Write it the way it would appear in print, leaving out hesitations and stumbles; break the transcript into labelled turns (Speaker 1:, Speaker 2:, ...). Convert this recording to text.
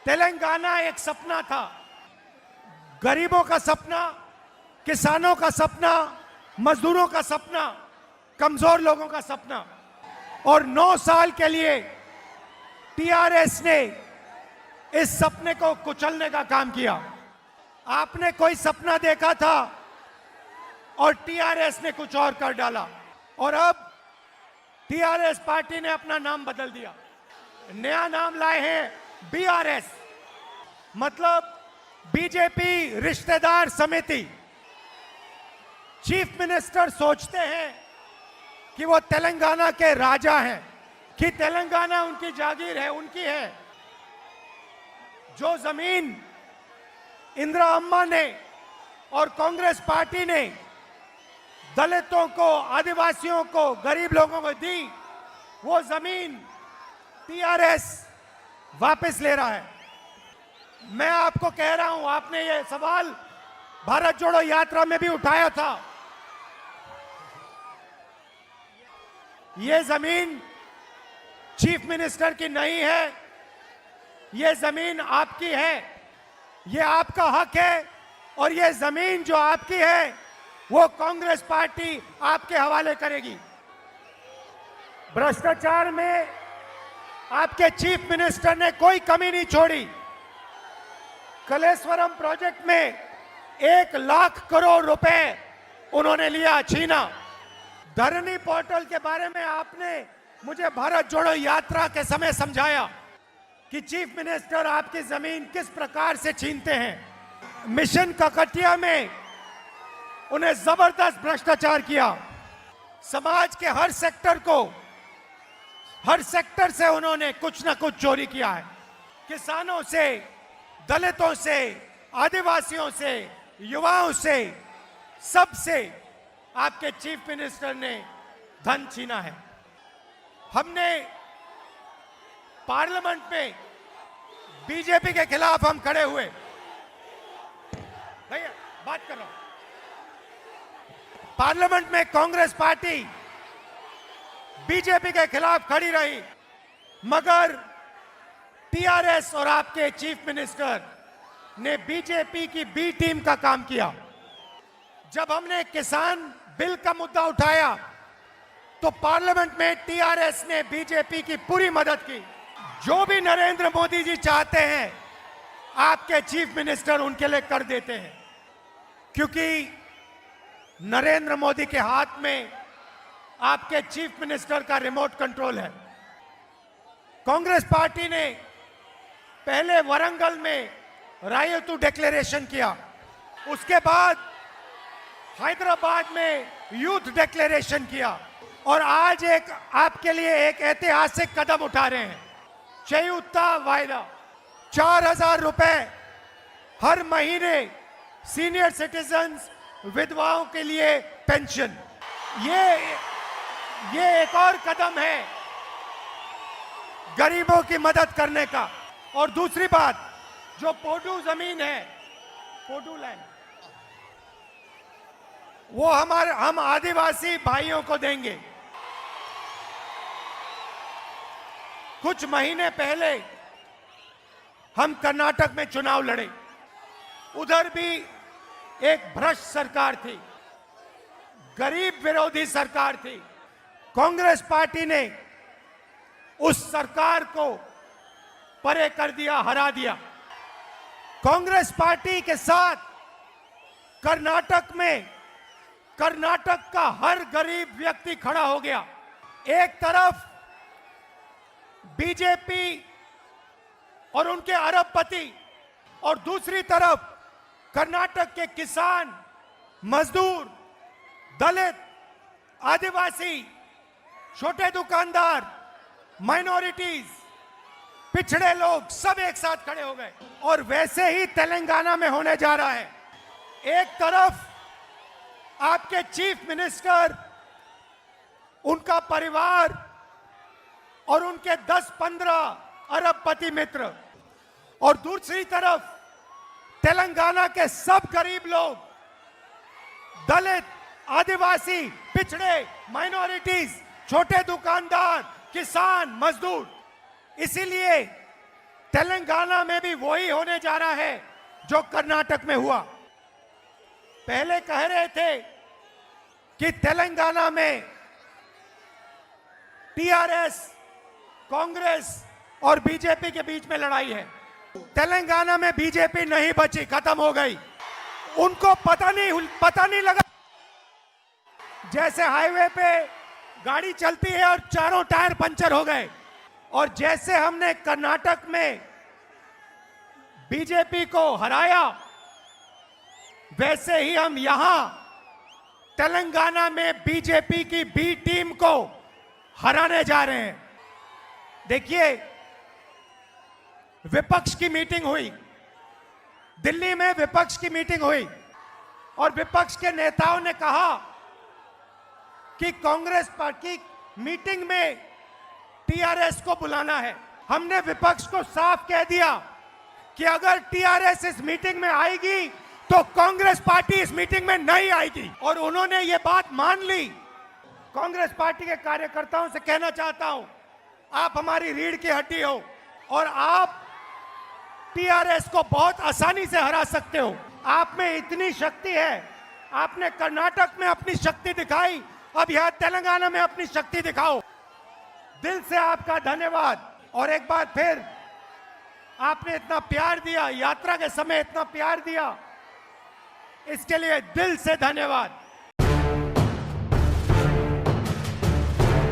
Speaker 1: तेलंगाना एक सपना था, गरीबों का सपना, किसानों का सपना, मजदूरों का सपना, कमजोर लोगों का सपना। और 9 साल के लिए टीआरएस ने इस सपने को कुचलने का काम किया। आपने कोई सपना देखा था और टीआरएस ने कुछ और कर डाला, और अब टीआरएस पार्टी ने अपना नाम बदल दिया, नया नाम लाए हैं बीआरएस, मतलब बीजेपी रिश्तेदार समिति। चीफ मिनिस्टर सोचते हैं कि वो तेलंगाना के राजा हैं, कि तेलंगाना उनकी जागीर है, उनकी है। जो जमीन इंदिरा अम्मा ने और कांग्रेस पार्टी ने दलितों को, आदिवासियों को, गरीब लोगों को दी, वो जमीन टीआरएस वापस ले रहा है। मैं आपको कह रहा हूं, आपने ये सवाल भारत जोड़ो यात्रा में भी उठाया था। ये जमीन चीफ मिनिस्टर की नहीं है, ये जमीन आपकी है, ये आपका हक है, और ये जमीन जो आपकी है वो कांग्रेस पार्टी आपके हवाले करेगी। भ्रष्टाचार में आपके चीफ मिनिस्टर ने कोई कमी नहीं छोड़ी। कलेश्वरम प्रोजेक्ट में 1 लाख करोड़ रुपए उन्होंने लिया, छीना। धरनी पोर्टल के बारे में आपने मुझे भारत जोड़ो यात्रा के समय समझाया कि चीफ मिनिस्टर आपकी जमीन किस प्रकार से छीनते हैं। मिशन ककटिया में उन्हें जबरदस्त भ्रष्टाचार किया। समाज के हर सेक्टर से उन्होंने कुछ ना कुछ चोरी किया है। किसानों से, दलितों से, आदिवासियों से, युवाओं से, सबसे आपके चीफ मिनिस्टर ने धन छीना है। हमने पार्लियामेंट में बीजेपी के खिलाफ हम खड़े हुए। भैया बात कर रहा हूं। पार्लियामेंट में कांग्रेस पार्टी बीजेपी के खिलाफ खड़ी रही, मगर टीआरएस और आपके चीफ मिनिस्टर ने बीजेपी की बी टीम का काम किया। जब हमने किसान बिल का मुद्दा उठाया तो पार्लियामेंट में टीआरएस ने बीजेपी की पूरी मदद की। जो भी नरेंद्र मोदी जी चाहते हैं आपके चीफ मिनिस्टर उनके लिए कर देते हैं, क्योंकि नरेंद्र मोदी के हाथ में आपके चीफ मिनिस्टर का रिमोट कंट्रोल है। कांग्रेस पार्टी ने पहले वरंगल में रायतू डिक्लेरेशन किया, उसके बाद हैदराबाद में यूथ डिक्लेरेशन किया, और आज एक आपके लिए एक ऐतिहासिक कदम उठा रहे हैं, चयुक्ता वायदा। 4000 रुपए हर महीने सीनियर सिटीजन्स, विधवाओं के लिए पेंशन। ये एक और कदम है गरीबों की मदद करने का। और दूसरी बात, जो पोडू जमीन है, पोडू लैंड, वो हम आदिवासी भाइयों को देंगे। कुछ महीने पहले हम कर्नाटक में चुनाव लड़े, उधर भी एक भ्रष्ट सरकार थी, गरीब विरोधी सरकार थी। कांग्रेस पार्टी ने उस सरकार को परे कर दिया, हरा दिया। कांग्रेस पार्टी के साथ कर्नाटक का हर गरीब व्यक्ति खड़ा हो गया। एक तरफ बीजेपी और उनके अरबपति, और दूसरी तरफ कर्नाटक के किसान, मजदूर, दलित, आदिवासी, छोटे दुकानदार, माइनॉरिटीज, पिछड़े लोग, सब एक साथ खड़े हो गए। और वैसे ही तेलंगाना में होने जा रहा है। एक तरफ आपके चीफ मिनिस्टर, उनका परिवार और उनके 10-15 अरबपति मित्र, और दूसरी तरफ तेलंगाना के सब गरीब लोग, दलित, आदिवासी, पिछड़े, माइनॉरिटीज, छोटे दुकानदार, किसान, मजदूर। इसीलिए तेलंगाना में भी वही होने जा रहा है जो कर्नाटक में हुआ। पहले कह रहे थे कि तेलंगाना में टीआरएस, कांग्रेस और बीजेपी के बीच में लड़ाई है। तेलंगाना में बीजेपी नहीं बची, खत्म हो गई। उनको पता नहीं लगा। जैसे हाईवे पे गाड़ी चलती है और चारों टायर पंचर हो गए, और जैसे हमने कर्नाटक में बीजेपी को हराया, वैसे ही हम यहां तेलंगाना में बीजेपी की बी टीम को हराने जा रहे हैं। देखिए, विपक्ष की मीटिंग हुई दिल्ली में, विपक्ष की मीटिंग हुई और विपक्ष के नेताओं ने कहा कि कांग्रेस पार्टी मीटिंग में टीआरएस को बुलाना है। हमने विपक्ष को साफ कह दिया कि अगर टीआरएस इस मीटिंग में आएगी तो कांग्रेस पार्टी इस मीटिंग में नहीं आएगी, और उन्होंने ये बात मान ली। कांग्रेस पार्टी के कार्यकर्ताओं से कहना चाहता हूं, आप हमारी रीढ़ की हड्डी हो और आप टीआरएस को बहुत आसानी से हरा सकते हो। आप में इतनी शक्ति है, आपने कर्नाटक में अपनी शक्ति दिखाई, अब यहां तेलंगाना में अपनी शक्ति दिखाओ। दिल से आपका धन्यवाद। और एक बार फिर आपने इतना प्यार दिया, यात्रा के समय इतना प्यार दिया, इसके लिए दिल से धन्यवाद।